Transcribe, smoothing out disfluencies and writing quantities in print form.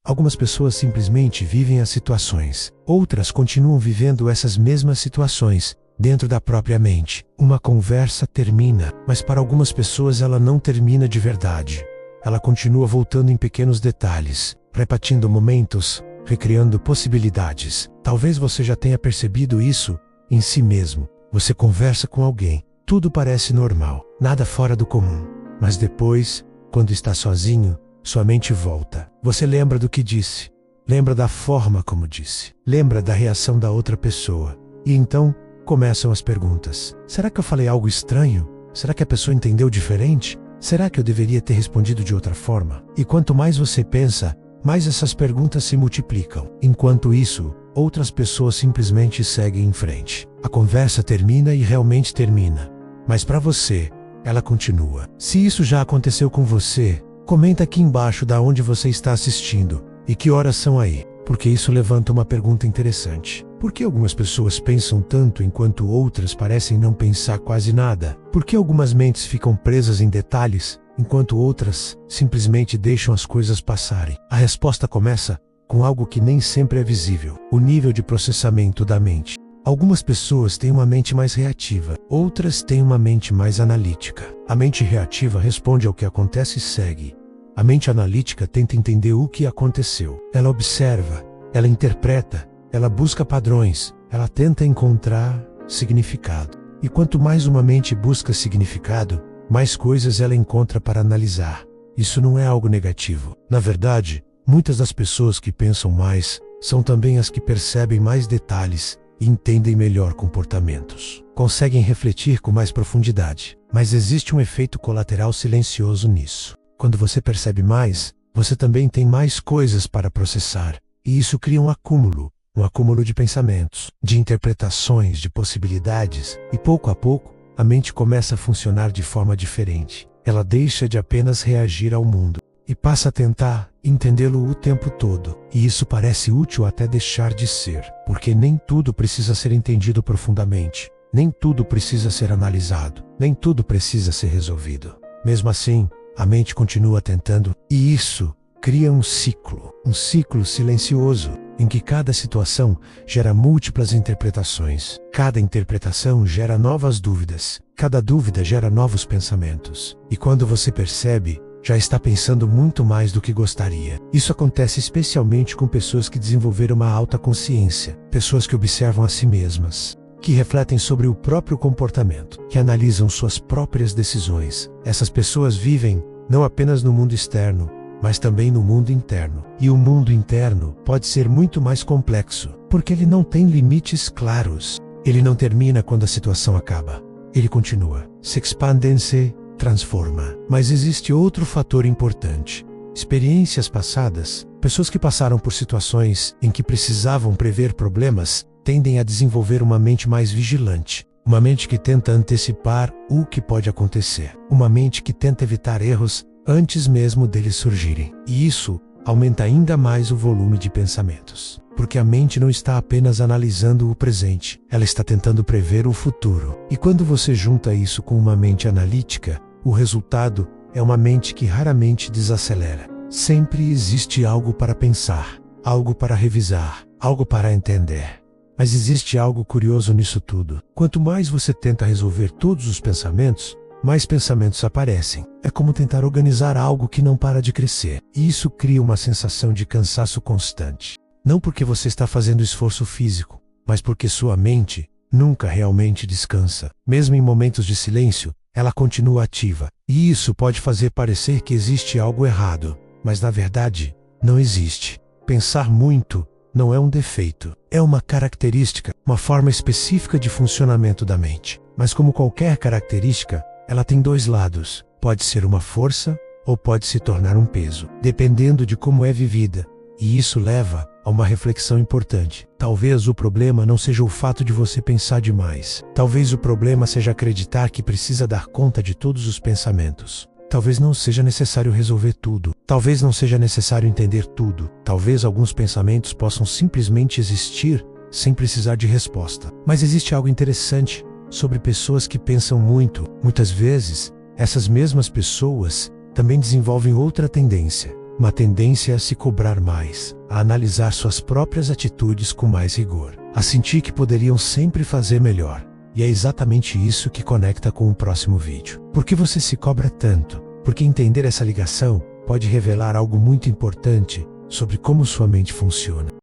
Algumas pessoas simplesmente vivem as situações. Outras continuam vivendo essas mesmas situações dentro da própria mente. Uma conversa termina, mas para algumas pessoas ela não termina de verdade. Ela continua voltando em pequenos detalhes, repetindo momentos, recriando possibilidades. Talvez você já tenha percebido isso em si mesmo. Você conversa com alguém, tudo parece normal, nada fora do comum. Mas depois, quando está sozinho, sua mente volta. Você lembra do que disse, lembra da forma como disse, lembra da reação da outra pessoa. E então, começam as perguntas. Será que eu falei algo estranho? Será que a pessoa entendeu diferente? Será que eu deveria ter respondido de outra forma? E quanto mais você pensa, mais essas perguntas se multiplicam. Enquanto isso, outras pessoas simplesmente seguem em frente. A conversa termina e realmente termina. Mas para você, ela continua. Se isso já aconteceu com você, comenta aqui embaixo da onde você está assistindo e que horas são aí, porque isso levanta uma pergunta interessante. Por que algumas pessoas pensam tanto enquanto outras parecem não pensar quase nada? Por que algumas mentes ficam presas em detalhes, enquanto outras simplesmente deixam as coisas passarem? A resposta começa com algo que nem sempre é visível: o nível de processamento da mente. Algumas pessoas têm uma mente mais reativa, outras têm uma mente mais analítica. A mente reativa responde ao que acontece e segue. A mente analítica tenta entender o que aconteceu. Ela observa, ela interpreta, ela busca padrões, ela tenta encontrar significado. E quanto mais uma mente busca significado, mais coisas ela encontra para analisar. Isso não é algo negativo. Na verdade, muitas das pessoas que pensam mais são também as que percebem mais detalhes e entendem melhor comportamentos. Conseguem refletir com mais profundidade. Mas existe um efeito colateral silencioso nisso. Quando você percebe mais, você também tem mais coisas para processar. E isso cria um acúmulo de pensamentos, de interpretações, de possibilidades. E pouco a pouco, a mente começa a funcionar de forma diferente. Ela deixa de apenas reagir ao mundo e passa a tentar entendê-lo o tempo todo. E isso parece útil até deixar de ser, porque nem tudo precisa ser entendido profundamente, nem tudo precisa ser analisado, nem tudo precisa ser resolvido. Mesmo assim, a mente continua tentando, e isso cria um ciclo silencioso, em que cada situação gera múltiplas interpretações. Cada interpretação gera novas dúvidas, cada dúvida gera novos pensamentos. E quando você percebe, já está pensando muito mais do que gostaria. Isso acontece especialmente com pessoas que desenvolveram uma alta consciência, pessoas que observam a si mesmas, que refletem sobre o próprio comportamento, que analisam suas próprias decisões. Essas pessoas vivem não apenas no mundo externo, mas também no mundo interno. E o mundo interno pode ser muito mais complexo, porque ele não tem limites claros. Ele não termina quando a situação acaba. Ele continua, se expande, se transforma. Mas existe outro fator importante. Experiências passadas, pessoas que passaram por situações em que precisavam prever problemas, tendem a desenvolver uma mente mais vigilante. Uma mente que tenta antecipar o que pode acontecer. Uma mente que tenta evitar erros antes mesmo deles surgirem. E isso aumenta ainda mais o volume de pensamentos. Porque a mente não está apenas analisando o presente, ela está tentando prever o futuro. E quando você junta isso com uma mente analítica, o resultado é uma mente que raramente desacelera. Sempre existe algo para pensar, algo para revisar, algo para entender. Mas existe algo curioso nisso tudo. Quanto mais você tenta resolver todos os pensamentos, mais pensamentos aparecem. É como tentar organizar algo que não para de crescer. E isso cria uma sensação de cansaço constante. Não porque você está fazendo esforço físico, mas porque sua mente nunca realmente descansa. Mesmo em momentos de silêncio, ela continua ativa. E isso pode fazer parecer que existe algo errado, mas na verdade, não existe. Pensar muito não é um defeito, é uma característica, uma forma específica de funcionamento da mente. Mas como qualquer característica, ela tem dois lados. Pode ser uma força ou pode se tornar um peso, dependendo de como é vivida. E isso leva a uma reflexão importante. Talvez o problema não seja o fato de você pensar demais. Talvez o problema seja acreditar que precisa dar conta de todos os pensamentos. Talvez não seja necessário resolver tudo. Talvez não seja necessário entender tudo. Talvez alguns pensamentos possam simplesmente existir sem precisar de resposta. Mas existe algo interessante sobre pessoas que pensam muito. Muitas vezes, essas mesmas pessoas também desenvolvem outra tendência. uma tendência a se cobrar mais, a analisar suas próprias atitudes com mais rigor, a sentir que poderiam sempre fazer melhor. E é exatamente isso que conecta com o próximo vídeo. Por que você se cobra tanto? Porque entender essa ligação pode revelar algo muito importante sobre como sua mente funciona.